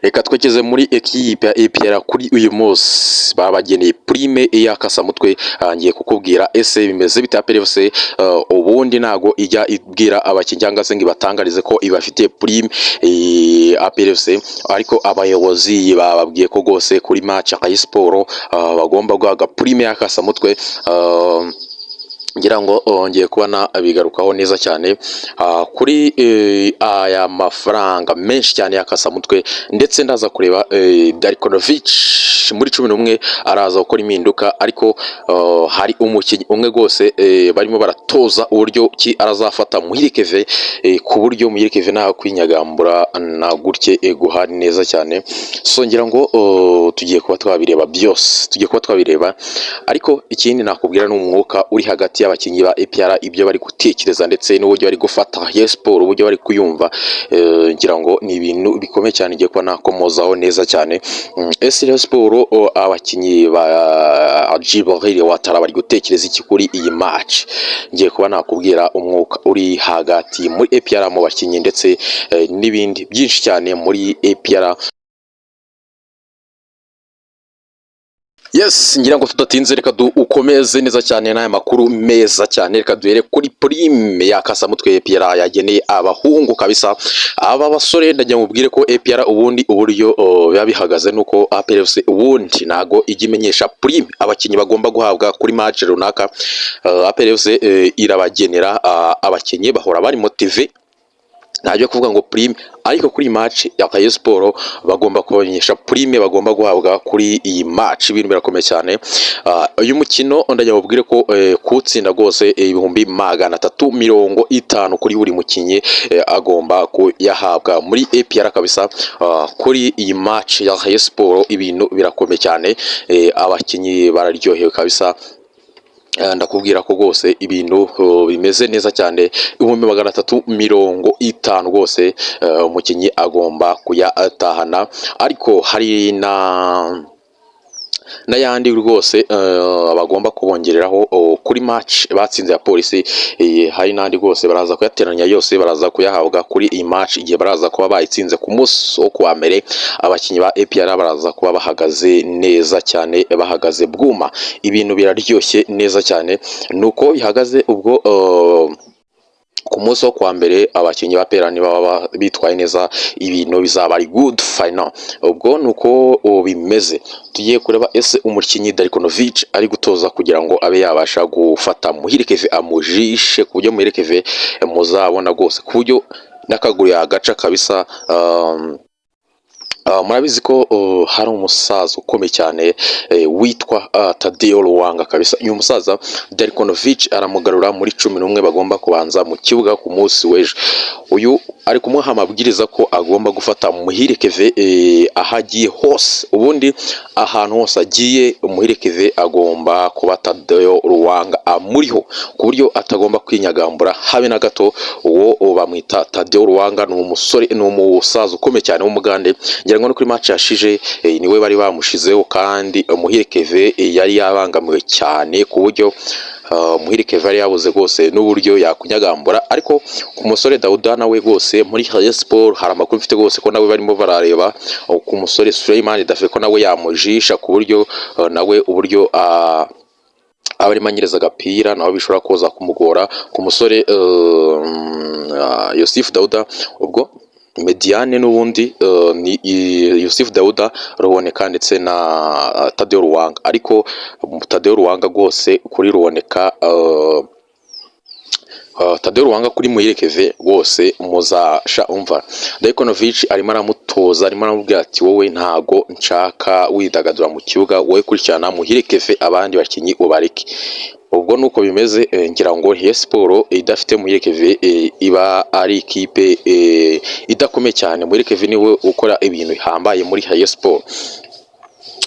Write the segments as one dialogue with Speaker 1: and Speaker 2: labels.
Speaker 1: Reka twekeze muri ekipe ya APR kuri uyu munsi babageneye prime y'akasamutwe. Ngiye kukubwira ese bimeze bita PFC ubundi nago ijya ibwira abakinnyi cyangwa se ngo ibatangarize ko ibafite prime APRFC, ariko abayobozi bababwiye ko gose kuri match ya Sport bagomba guhaga prime y'akasamutwe. Ngira ngo ngiye kubona bigarukaho neza cyane kuri aya mafaranga menshi cyane y'akasamutwe, ndetse ndaza kureba Darikonovic muri 11 araza gukora impinduka, ariko hari umukinnyi umwe gose barimo baratoza uburyo ki arazafata Muhire Kevin, ku buryo Muhire Kevin nta kwinyagambura na gutye guhari neza cyane. So ngira ngo tugiye kuba twabireba byose, ariko ikindi nakubwira n'umwuka uri hagati y'abakinnyi ba APR, ibyo bari gutekereza ndetse n'uburyo bari gufata Rayon Sport, uburyo bari kuyumva. Ngira ngo ni ibintu bikomeye cyane, ngiye kuba nakomozaho neza cyane. Rayon Sport abakinnyi ba Djibril Ouattara bari gutekereza iki kuri iyi match? Ngiye kuba nakubwira umwuka uri hagati muri APR mu bakinnyi ndetse n'ibindi byinshi cyane muri APR. Yes, ngira ngo tudatinze reka ukomeze neza cyane n'aya makuru meza cyane. Reka duhere kuri prime y'akasamutwe APR yageneye abahungu kabisa. Aba basore ndajya mubwire ko APR ubundi uburyo biba bihagaze nuko APRFC ubundi nago ijya imenyesha prime abakinnyi bagomba guhabwa kuri match runaka. APRFC irabagenera abakinnyi bahora bari motive, ntabyo kuvuga ngo prime, ariko kuri match ya Rayon Sport bagomba kubonyesha prime bagomba guhabwa kuri iyi match. Ibintu birakomeye cyane. Uyu mukino ndajya mubwire ko kutsinda gose ibihumbi 350 kuri buri mukinnyi agomba kuyahabwa muri APR kabisa. Kuri iyi match ya Rayon Sport ibintu birakomeye cyane, abakinnyi bararyohewe kabisa. Ndakubwira ko gose ibintu bimeze neza cyane. 350 gose umukinnyi agomba kuyatahana, ariko hari n'ayandi rwose bagomba kubongereraho kuri match batsinze ya Polisi. Hari n'andi rwose baraza kuyateranya yose, baraza kuyahabwa kuri iyi match igihe baraza kuba bayitsinze ku munsi wo kuwa mbere. Abakinnyi ba APR baraza kuba bahagaze neza cyane, bahagaze bwuma. Ibintu biraryoshye neza cyane, nuko bihagaze ubwo ku munsi wo kwa mbere abakinnyi ba APR baba bitwaye neza, ibintu bizaba ari good final. Ubwo nuko bimeze. Tugiye kureba ese umukinnyi Darikonovic ari gutoza kugira ngo abe yabasha gufata Muhire Kevin amujishe, ku buryo Muhire Kevin muzabona gose ku buryo n'akaguru yagaca kabisa. Murabizi ko hari umusaza ukomeye cyane witwa Tadeo Ruwanga kabisa. Uyu musaza Darikonovic aramugarura muri 11 bagomba kubanza mu kibuga ku munsi w'ejo. Uyu ari kumuha amabwiriza ko agomba gufata Muhire Kevin ahagiye hose. Ubundi ahantu hose agiye Muhire Kevin agomba kuba Tadeo Ruwanga amuriho, ku buryo atagomba kwinyagambura habe na gato. Uwo bamwita Tadeo Ruwanga ni umusore, ni umusaza ukomeye cyane w'umugande. Ngira ngo no kuri match yashije niwe bari bamushizeho, kandi Muhire Kevin yari yabangamiwe cyane ku buryo Muhire Kevin yari yabuze gose n'uburyo yakunyagambura. Ariko ku musore Dauda nawe gose muri Rayon Sport hari amakuru mfite gose ko nawe barimo barareba ku musore Suleiman Dafe ko nawe yamujisha, ku buryo nawe uburyo abari manyereza agapira nawe bishobora koza kumugora. Ku musore Yosif Dauda ubwo Mediane n'ubundi ni Yosif Dauda Ruboneka ndetse na Tadeo Ruwanga, ariko Tadeo Ruwanga gose kuri Ruboneka, Tadeo Ruwanga kuri Muhire Kevin gose muzasha umva. Darikonovic arimo aramutoza, arimo aramubwira ati wowe ntago nshaka widagadura mu kibuga, wowe kurikirana Muhire Kevin abandi bakinnyi ubareke. Ubwo nuko bimeze. Ngira ngo Rayon Sport idafite Muhire Kevin iba ari ikipe idakomeye cyane. Muhire Kevin niwe ukora ibintu bihambaye muri Rayon Sport.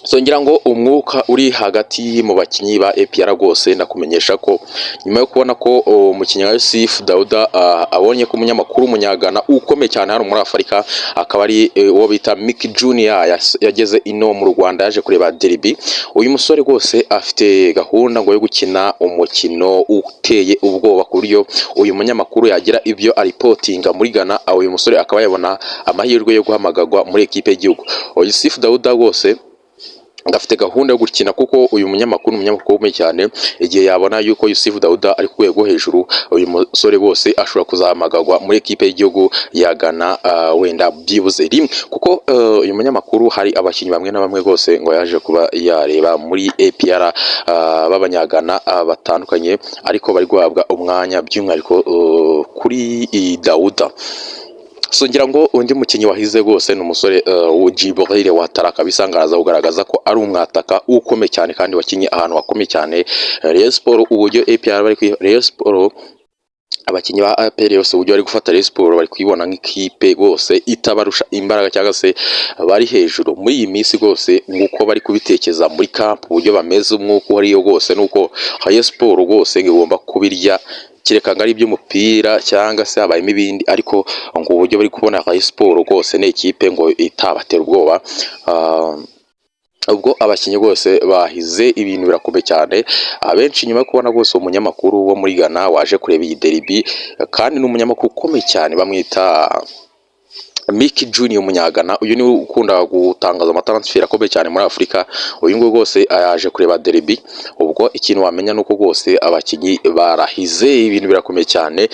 Speaker 1: So ngira ngo umwuka uri hagati mu bakinyi ba APR rwose ndakumenyesha ko nyuma yo kubona ko umukinnyi wa Yusuf Dauda abonye ko umunyamakuru umunyagana ukomeye cyane hano muri Afurika akaba ari uwo bita Mick Junior yageze ino mu Rwanda yaje kureba derby. Uyu musore rwose afite gahunda ngo yo gukina umukino uteye ubwoba ku buryo uyu munyamakuru yagira ibyo aripotinga muri Ghana, uyu musore akaba yabona amahirwe yo guhamagarwa muri ekipe y'igihugu. Yusuf Dauda rwose ngafite gahunda yo gukina kuko uyu munyamakuru ukomeye cyane, igihe yabona yuko Yusuf Dauda ari ku rwego hejuru, uyu musore bose ashobora kuzahamagarwa muri ekipe y'igihugu ya Ghana, wenda byibuze rimwe kuko uyu munyamakuru hari abakinnyi bamwe na bamwe rwose ngo yaje kuba yareba muri APR b'abanyagana batandukanye, ariko bari guhabwa umwanya by'umwihariko kuri Dauda. So ngira ngo undi mukinnyi wahize rwose ni umusore Djibril Ouattara kabisangaraza kugaragaza ko ari umwataka ukomeye cyane kandi wakinye ahantu hakomeye cyane. Rayon Sport uburyo APR bari kuri Rayon Sport, abakinnyi ba APR yose uburyo bari gufata Rayon Sport bari kwibona nk'ikipe rwose itabarusha imbaraga cyangwa se bari hejuru muri iyi minsi rwose, nguko bari kubitekeza muri camp uburyo bameze, umwuka wariyo rwose nuko Rayon Sport rwose igomba kubirya kireka ngari by'umupira cyangwa se habayemo ibindi, ariko ngo uburyo bari kubona Rayon Sport rwose ni ikipe ngo itabatera ubwoba. Ubwo abakinnyi rwose bahize ibintu birakomeye cyane, abenshi nyuma yo kubona rwose umunyamakuru wo muri Ghana waje kureba iyi derby, kandi n'umunyamakuru ukomeye cyane bamwita Mick Junior umunyagana. Uyu niwe ukunda gutangaza amatransfer akomeye cyane muri Afurika. Uyu ngo rwose yaje kureba derby. Ubwo ikintu wamenya nuko rwose abakinnyi barahize ibintu birakomeye cyane.